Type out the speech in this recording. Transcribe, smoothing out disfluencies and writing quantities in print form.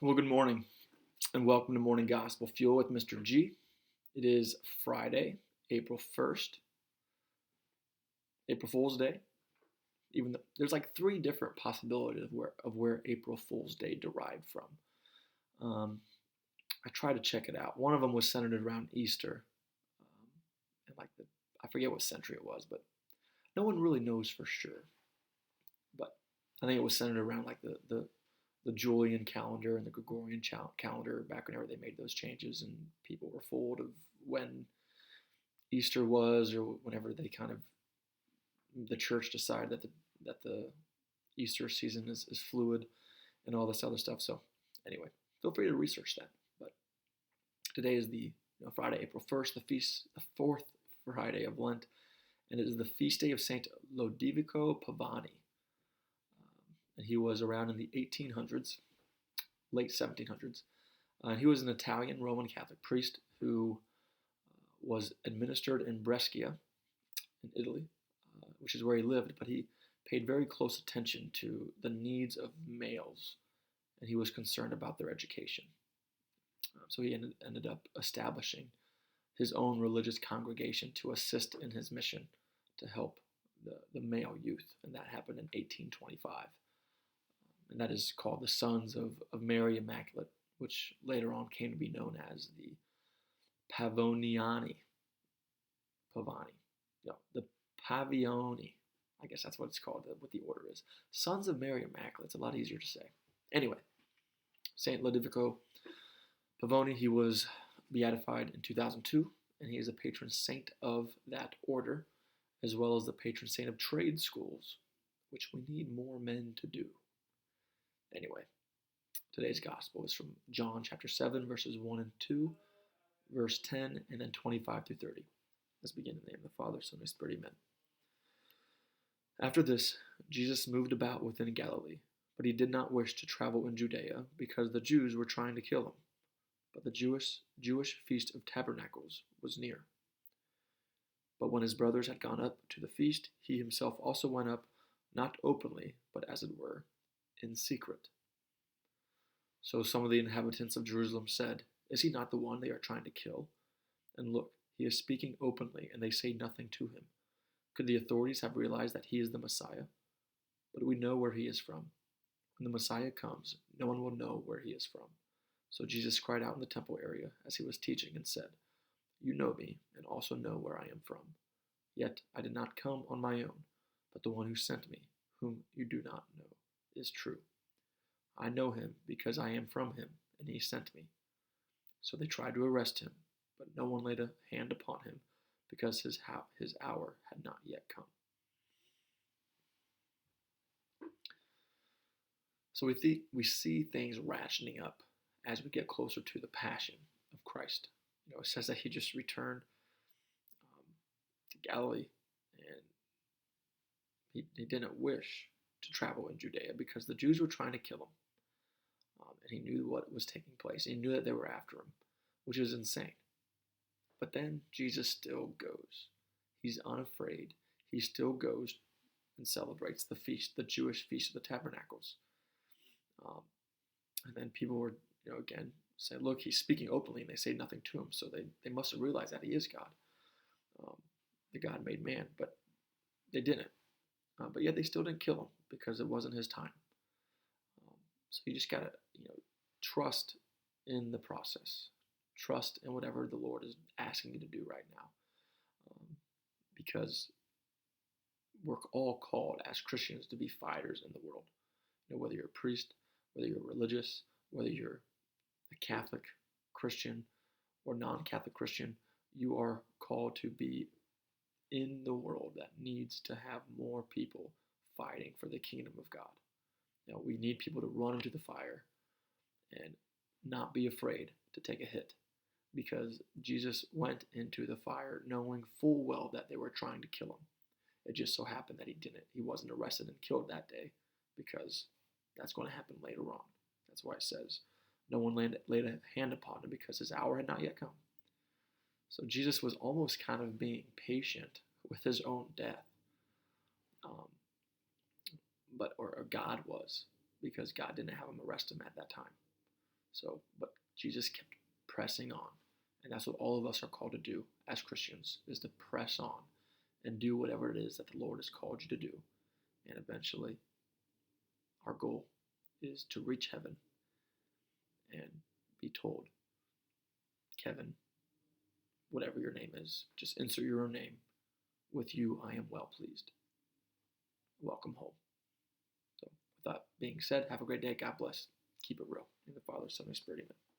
Well, good morning and welcome to Morning Gospel Fuel with Mr. G. It is Friday, April 1st, April Fool's Day. Even though there's like three different possibilities of where April Fool's Day derived from. I tried to check it out. One of them was centered around Easter, and I forget what century it was, but no one really knows for sure. But I think it was centered around like the Julian calendar and the Gregorian calendar back whenever they made those changes, and people were fooled of when Easter was, or whenever the church decided that the Easter season is fluid and all this other stuff. So anyway, feel free to research that. But today is the Friday, April 1st, the fourth Friday of Lent, and it is the feast day of Saint Lodovico Pavoni. And he was around in the 1800s, late 1700s. He was an Italian Roman Catholic priest who was administered in Brescia, in Italy, which is where he lived, but he paid very close attention to the needs of males, and he was concerned about their education. So he ended up establishing his own religious congregation to assist in his mission to help the male youth, and that happened in 1825. And that is called the Sons of Mary Immaculate, which later on came to be known as the Pavoni. No, the Pavioni. I guess that's what it's called, what the order is. Sons of Mary Immaculate. It's a lot easier to say. Anyway, Saint Lodovico Pavoni, he was beatified in 2002, and he is a patron saint of that order, as well as the patron saint of trade schools, which we need more men to do. Anyway, today's gospel is from John chapter 7, verses 1 and 2, verse 10, and then 25 through 30. Let's begin in the name of the Father, Son, and Spirit, amen. After this, Jesus moved about within Galilee, but he did not wish to travel in Judea because the Jews were trying to kill him. But the Jewish feast of Tabernacles was near. But when his brothers had gone up to the feast, he himself also went up, not openly, but as it were, in secret. So some of the inhabitants of Jerusalem said, "Is he not the one they are trying to kill? And look, he is speaking openly, and they say nothing to him. Could the authorities have realized that he is the Messiah? But we know where he is from. When the Messiah comes, no one will know where he is from." So Jesus cried out in the temple area as he was teaching and said, "You know me, and also know where I am from. Yet I did not come on my own, but the one who sent me, whom you do not know, is true. I know him because I am from him, and he sent me." So they tried to arrest him, but no one laid a hand upon him because his hour had not yet come. So we see things ratcheting up as we get closer to the passion of Christ. It says that he just returned to Galilee, and he didn't wish to travel in Judea because the Jews were trying to kill him. And he knew what was taking place. He knew that they were after him, which is insane. But then Jesus still goes. He's unafraid. He still goes and celebrates the feast, the Jewish feast of the Tabernacles. And then people were, again, saying, "Look, he's speaking openly," and they say nothing to him. So they must have realized that he is God, the God made man. But they didn't. But yet they still didn't kill him because it wasn't his time. So you just gotta, trust in the process. Trust in whatever the Lord is asking you to do right now, because we're all called as Christians to be fighters in the world. Whether you're a priest, whether you're religious, whether you're a Catholic Christian or non-Catholic Christian, you are called to be in the world that needs to have more people fighting for the kingdom of God. We need people to run into the fire and not be afraid to take a hit, because Jesus went into the fire knowing full well that they were trying to kill him. It just so happened that he didn't. He wasn't arrested and killed that day, because that's going to happen later on. That's why it says no one laid a hand upon him because his hour had not yet come. So Jesus was almost kind of being patient with his own death. Or God was, because God didn't have him arrest him at that time. So, but Jesus kept pressing on. And that's what all of us are called to do as Christians, is to press on and do whatever it is that the Lord has called you to do. And eventually, our goal is to reach heaven and be told, Kevin, whatever your name is, just insert your own name. With you, I am well pleased. Welcome home. So, with that being said, have a great day. God bless. Keep it real. In the Father, Son, and Spirit, amen.